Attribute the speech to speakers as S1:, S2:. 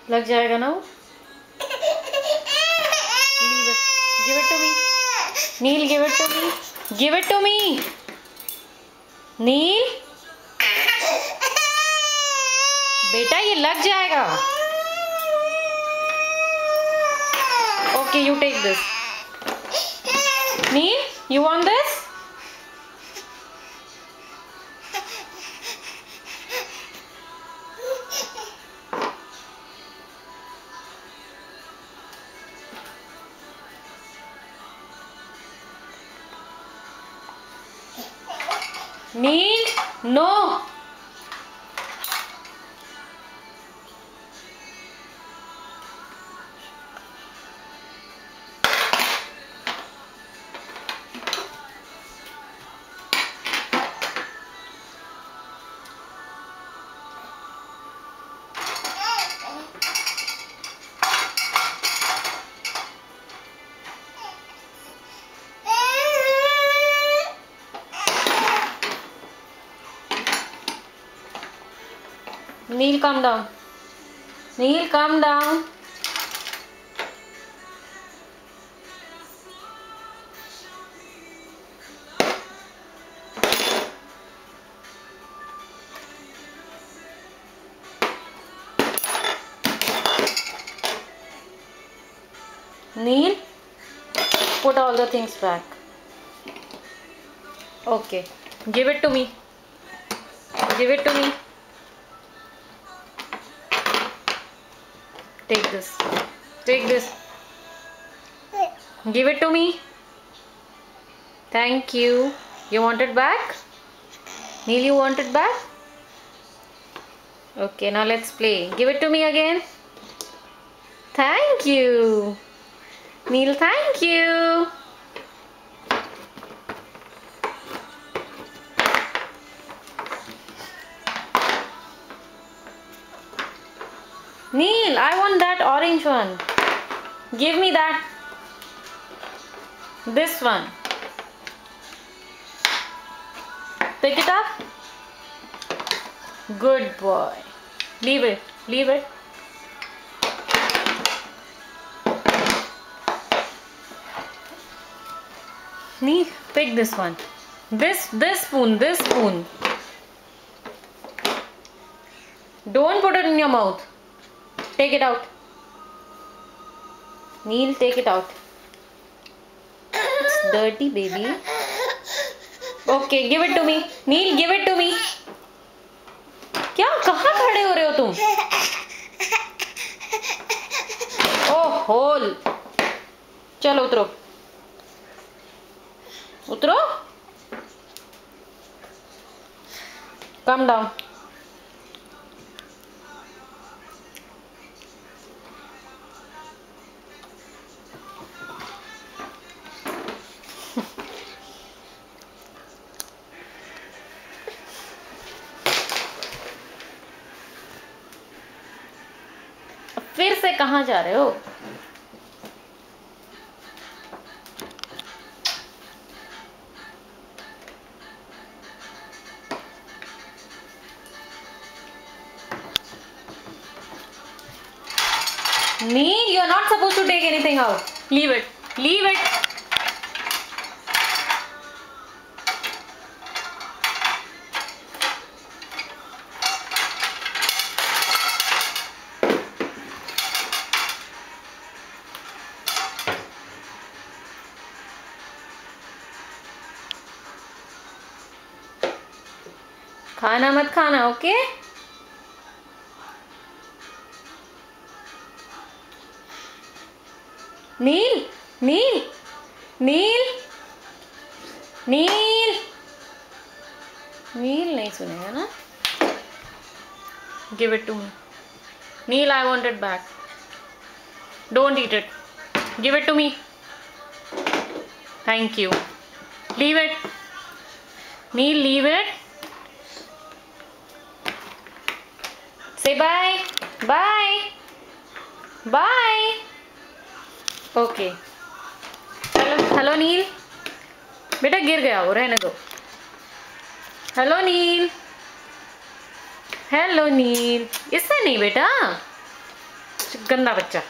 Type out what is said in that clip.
S1: लग जाएगा ना वो। Leave it. Give it to me. Neil, give it to me. Give it to me. Neil. बेटा ये लग जाएगा। Okay, you take this. Neil, you want this? Neil, no. Neil, calm down. Neil, calm down. Neil, put all the things back. Okay, give it to me. Give it to me. Take this. Take this. Give it to me. Thank you. You want it back? Neil, you want it back? Okay, now let's play. Give it to me again. Thank you. Neil, thank you. Neil, I want that orange one. Give me that. This one. Pick it up. Good boy. Leave it. Leave it. Neil, pick this one. This spoon. This spoon. Don't put it in your mouth. Take it out. Neil, take it out. It's dirty, baby. Okay, give it to me. Neil, give it to me. क्या कहाँ खड़े हो रहे हो तुम? ओह whole. चलो उतरो. उतरो. Come down. फिर से कहाँ जा रहे हो? Neil, you're not supposed to take anything out. Leave it. Leave it. खाना मत खाना, ओके? नील, नील, नील, नील, नील नहीं सुनेगा ना? Give it to me. Neil, I want it back. Don't eat it. Give it to me. Thank you. Leave it. Neil, leave it. Say bye. Bye. Bye. Okay. Hello, Neil. बेटा गिर गया वो, रहने दो. Hello, Neil. Hello, Neil. इससे नहीं बेटा. गंदा बच्चा।